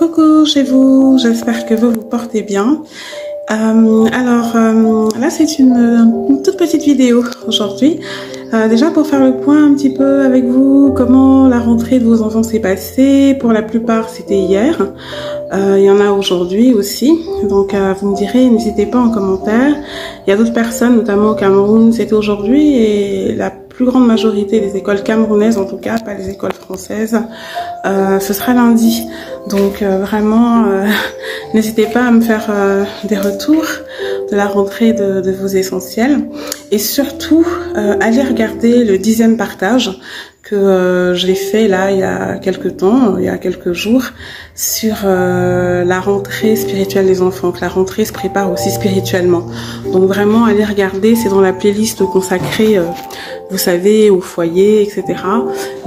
Coucou chez vous, j'espère que vous vous portez bien. Là c'est une toute petite vidéo aujourd'hui. Déjà pour faire le point un petit peu avec vous, comment la rentrée de vos enfants s'est passée. Pour la plupart c'était hier, il y en a aujourd'hui aussi. Donc vous me direz, n'hésitez pas en commentaire. Il y a d'autres personnes, notamment au Cameroun, c'était aujourd'hui et la plus grande majorité des écoles camerounaises, en tout cas, pas les écoles françaises, ce sera lundi. Donc vraiment, n'hésitez pas à me faire des retours de la rentrée de vos essentiels. Et surtout, allez regarder le 10e partage que j'ai fait là il y a quelques temps, il y a quelques jours, sur la rentrée spirituelle des enfants, que la rentrée se prépare aussi spirituellement. Donc vraiment, allez regarder, c'est dans la playlist consacrée, vous savez, au foyer, etc.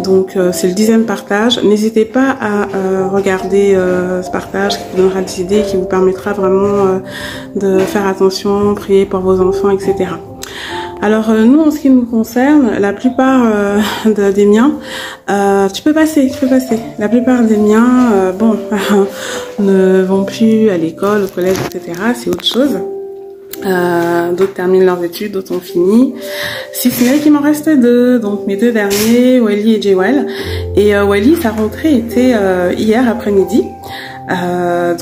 Donc c'est le 10e partage. N'hésitez pas à regarder ce partage qui vous donnera des idées, qui vous permettra vraiment de faire attention, prier pour vos enfants, etc. Alors nous, en ce qui nous concerne, la plupart des miens, tu peux passer. La plupart des miens, ne vont plus à l'école, au collège, etc. C'est autre chose. D'autres terminent leurs études, d'autres ont fini. Si ce n'est qu'il m'en reste deux, donc mes deux derniers, Wally et Jewel. Et Wally, sa rentrée était hier après-midi. À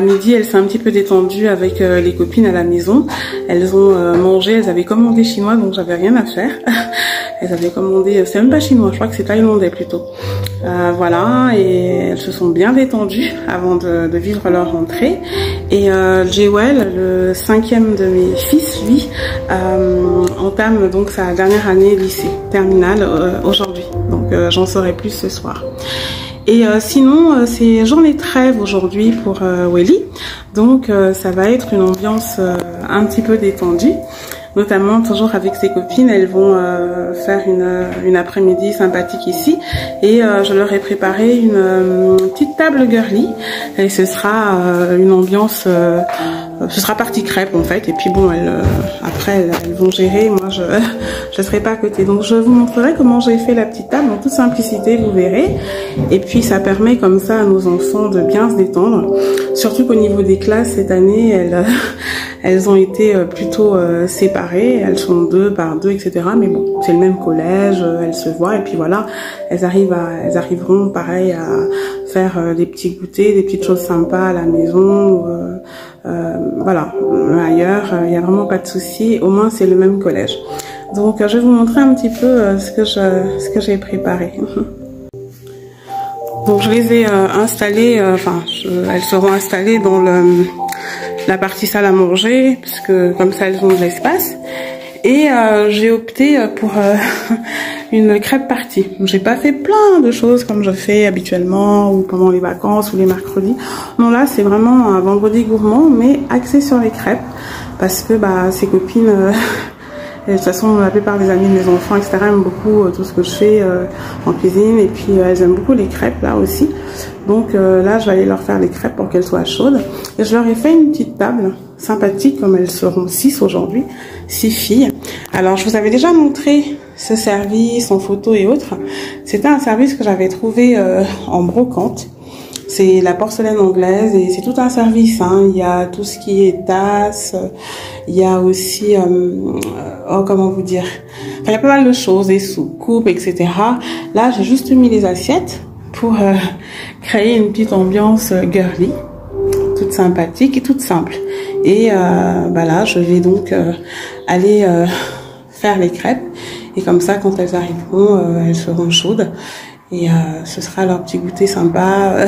midi, elle s'est un petit peu détendue avec les copines à la maison. Elles ont mangé, elles avaient commandé chinois, donc j'avais rien à faire. Elles avaient commandé, c'est même pas chinois, je crois que c'est thaïlandais plutôt. Voilà, et elles se sont bien détendues avant de vivre leur rentrée. Et Jewel, le 5e de mes fils, lui, entame donc sa dernière année lycée terminale aujourd'hui. Donc j'en saurai plus ce soir. Et sinon, c'est journée de trêve aujourd'hui pour Wally, donc ça va être une ambiance un petit peu détendue, notamment toujours avec ses copines. Elles vont faire une après-midi sympathique ici, et je leur ai préparé une petite table girly, et ce sera une ambiance, ce sera partie crêpe en fait, et puis bon, après elles vont gérer, moi je serai pas à côté. Donc je vous montrerai comment j'ai fait la petite table en toute simplicité, vous verrez. Et puis ça permet comme ça à nos enfants de bien se détendre, surtout qu'au niveau des classes cette année, elles ont été plutôt séparées, elles sont 2 par 2, etc. Mais bon, c'est le même collège, elles se voient, et puis voilà, elles arriveront pareil à faire des petits goûters, des petites choses sympas à la maison, voilà. Ailleurs, il n'y a vraiment pas de souci, au moins c'est le même collège. Donc je vais vous montrer un petit peu ce que j'ai préparé. Donc je les ai installées, elles seront installées dans la partie salle à manger, puisque comme ça elles ont de l'espace. Et j'ai opté pour une crêpe partie. J'ai pas fait plein de choses comme je fais habituellement ou pendant les vacances ou les mercredis. Non, là c'est vraiment un vendredi gourmand, mais axé sur les crêpes, parce que ses copines, de toute façon la plupart des amis de mes enfants, etc. aiment beaucoup tout ce que je fais en cuisine, et puis elles aiment beaucoup les crêpes là aussi. Donc là je vais aller leur faire les crêpes pour qu'elles soient chaudes, et je leur ai fait une petite table sympathique, comme elles seront 6 aujourd'hui, 6 filles. Alors je vous avais déjà montré ce service en photo et autres. C'était un service que j'avais trouvé en brocante. C'est la porcelaine anglaise, et c'est tout un service, hein. Il y a tout ce qui est tasses, il y a aussi, comment vous dire, il y a pas mal de choses, des soucoupes, etc. Là j'ai juste mis les assiettes pour créer une petite ambiance girly, toute sympathique et toute simple. Et là je vais donc aller faire les crêpes, et comme ça quand elles arriveront, elles seront chaudes, et ce sera leur petit goûter sympa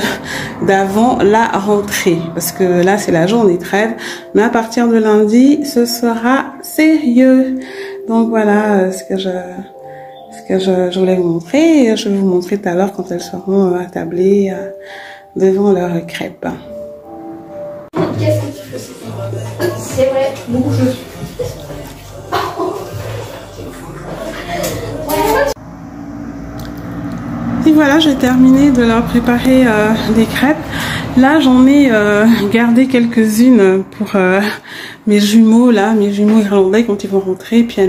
d'avant la rentrée, parce que là c'est la journée de trêve, mais à partir de lundi ce sera sérieux. Donc voilà ce que je voulais vous montrer, et je vais vous montrer tout à l'heure quand elles seront attablées devant leurs crêpes. C'est vrai, beaucoup je suis. Et voilà, j'ai terminé de leur préparer des crêpes. Là, j'en ai gardé quelques-unes pour mes jumeaux, là, mes jumeaux irlandais quand ils vont rentrer, puis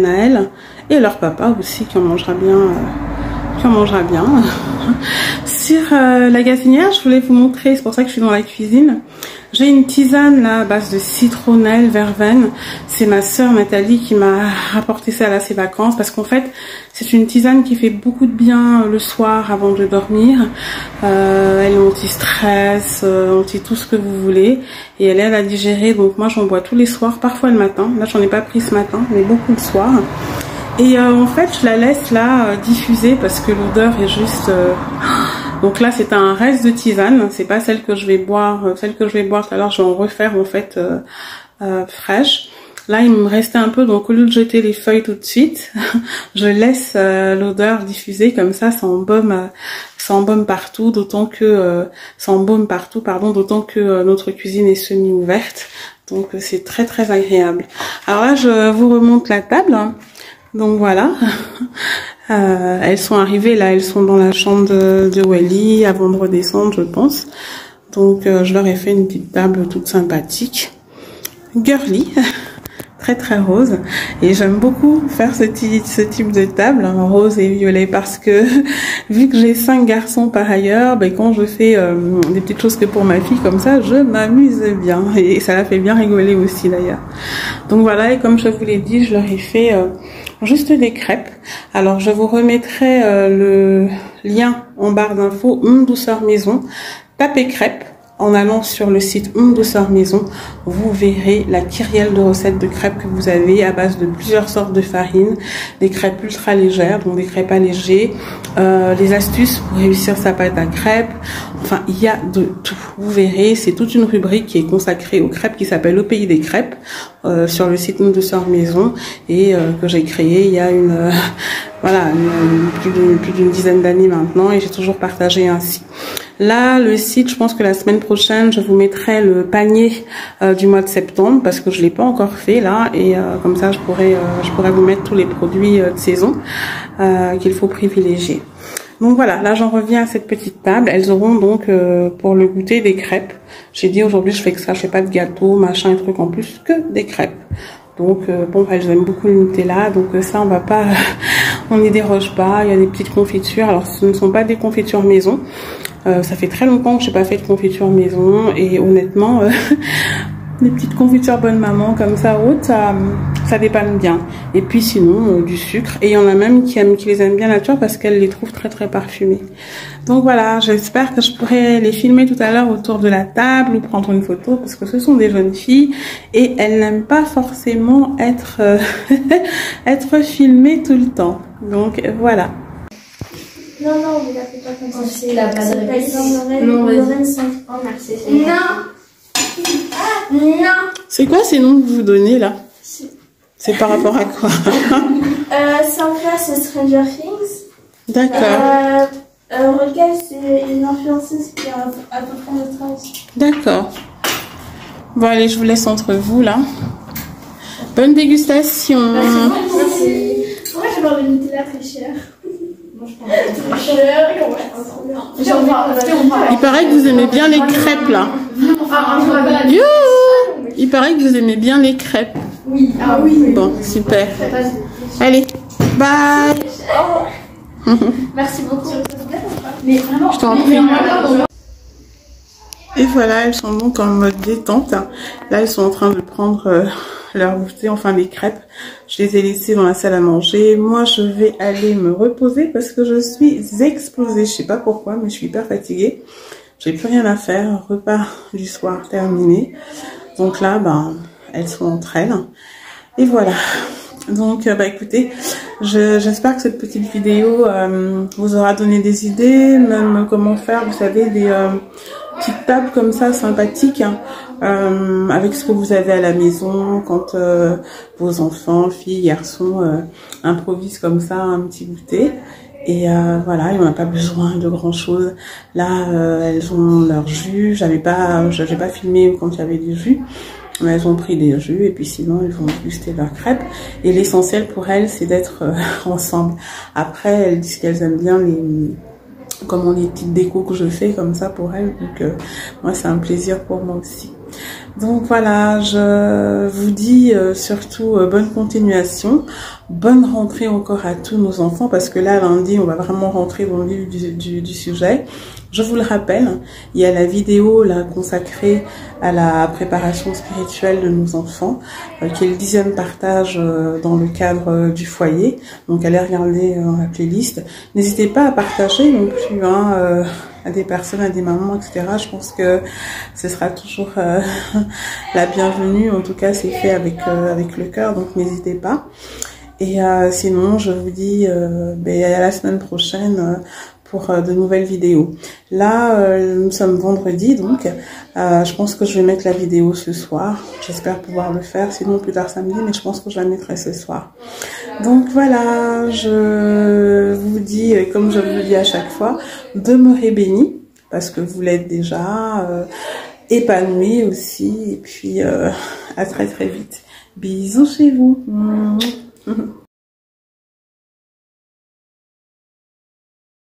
et leur papa aussi qui en mangera bien. sortir la gazinière, je voulais vous montrer, c'est pour ça que je suis dans la cuisine. J'ai une tisane là à base de citronnelle, verveine. C'est ma sœur Nathalie qui m'a rapporté ça à ses vacances parce qu'en fait c'est une tisane qui fait beaucoup de bien le soir avant de dormir. Elle est anti-stress, anti tout ce que vous voulez et elle aide à digérer. Donc moi j'en bois tous les soirs, parfois le matin. Là j'en ai pas pris ce matin mais beaucoup le soir. Et en fait je la laisse là diffuser parce que l'odeur est juste... Donc là c'est un reste de tisane, c'est pas celle que je vais boire, tout à l'heure, je vais en refaire en fait fraîche. Là il me restait un peu, donc au lieu de jeter les feuilles tout de suite, je laisse l'odeur diffuser comme ça embaume partout, d'autant que d'autant que notre cuisine est semi-ouverte. Donc c'est très très agréable. Alors là je vous remonte la table. Donc voilà, elles sont arrivées là, elles sont dans la chambre de Wally avant de redescendre je pense. Donc je leur ai fait une petite table toute sympathique, girly, très très rose. Et j'aime beaucoup faire ce type de table, hein, rose et violet, parce que vu que j'ai 5 garçons par ailleurs, ben, quand je fais des petites choses que pour ma fille comme ça, je m'amuse bien. Et ça la fait bien rigoler aussi d'ailleurs. Donc voilà, et comme je vous l'ai dit, je leur ai fait... juste des crêpes. Alors je vous remettrai le lien en barre d'infos, Douceur Maison. Tapez crêpes en allant sur le site Douceur Maison. Vous verrez la kyrielle de recettes de crêpes que vous avez à base de plusieurs sortes de farines, des crêpes ultra légères, donc des crêpes allégées, les astuces pour réussir sa pâte à crêpes. Enfin, il y a de tout. Vous verrez, c'est toute une rubrique qui est consacrée aux crêpes qui s'appelle Au Pays des Crêpes sur le site Douceur Maison et que j'ai créé il y a plus d'une dizaine d'années maintenant et j'ai toujours partagé ainsi. Là, le site, je pense que la semaine prochaine, je vous mettrai le panier du mois de septembre parce que je l'ai pas encore fait là et comme ça, je pourrais vous mettre tous les produits de saison qu'il faut privilégier. Donc voilà, là j'en reviens à cette petite table. Elles auront donc pour le goûter des crêpes. J'ai dit aujourd'hui je fais que ça, je fais pas de gâteau, machin et trucs en plus, que des crêpes. Donc bon, elles aiment beaucoup le Nutella, donc ça on va pas, on n'y déroge pas. Il y a des petites confitures. Alors ce ne sont pas des confitures maison. Ça fait très longtemps que j'ai pas fait de confiture maison et honnêtement des petites confitures bonne maman comme ça haute, ça dépanne bien. Et puis sinon du sucre, et il y en a même qui les aiment bien nature parce qu'elles les trouvent très très parfumées. Donc voilà, j'espère que je pourrai les filmer tout à l'heure autour de la table ou prendre une photo parce que ce sont des jeunes filles et elles n'aiment pas forcément être être filmées tout le temps. Donc voilà. Non, vous la faites pas comme ça. C'est la base de Non, vas-y. Oh, merci. Non. C'est quoi ces noms que vous donnez là? C'est par rapport à quoi? Cynthia, c'est Stranger Things. D'accord. Raquel, c'est une influenceuse qui a à peu près notre âge. D'accord. Bon, allez, je vous laisse entre vous là. Bonne dégustation. Merci. Pourquoi je vais avoir le Nutella très cher? Il paraît que vous aimez bien les crêpes là. Il paraît que vous aimez bien les crêpes. Oui. Ah oui. Bon, super. Allez, bye. Merci beaucoup. Mais vraiment, je t'en prie. Et voilà, elles sont donc en mode détente. Là, elles sont en train de prendre leur goûter, enfin des crêpes. Je les ai laissées dans la salle à manger. Moi, je vais aller me reposer parce que je suis explosée. Je sais pas pourquoi, mais je suis hyper fatiguée. J'ai plus rien à faire. Repas du soir terminé. Donc là, elles sont entre elles. Et voilà. Donc, écoutez, j'espère que cette petite vidéo vous aura donné des idées, même comment faire, vous savez, des petites tables comme ça, sympathiques, avec ce que vous avez à la maison, quand vos enfants, filles, garçons, improvisent comme ça un petit goûter. Et voilà, il n'y en a pas besoin de grand chose. Là, elles ont leur jus. J'ai pas filmé quand il y avait du jus. Mais elles ont pris des jus et puis sinon elles vont déguster leurs crêpes. Et l'essentiel pour elles, c'est d'être ensemble. Après, elles disent qu'elles aiment bien les petites décos que je fais comme ça pour elles. Donc moi, c'est un plaisir pour moi aussi. Donc voilà, je vous dis surtout bonne continuation, bonne rentrée encore à tous nos enfants, parce que là, lundi, on va vraiment rentrer dans le vif du sujet. Je vous le rappelle, il y a la vidéo là consacrée à la préparation spirituelle de nos enfants, qui est le 10e partage dans le cadre du foyer. Donc allez regarder la playlist. N'hésitez pas à partager non plus à des personnes, à des mamans, etc. Je pense que ce sera toujours la bienvenue. En tout cas, c'est fait avec le cœur, donc n'hésitez pas. Et sinon, je vous dis à la semaine prochaine pour de nouvelles vidéos. Là, nous sommes vendredi, donc je pense que je vais mettre la vidéo ce soir. J'espère pouvoir le faire, sinon plus tard samedi, mais je pense que je la mettrai ce soir. Donc voilà, je vous dis, comme je vous le dis à chaque fois, demeurez bénis, parce que vous l'êtes déjà, épanouis aussi, et puis à très très vite. Bisous chez vous.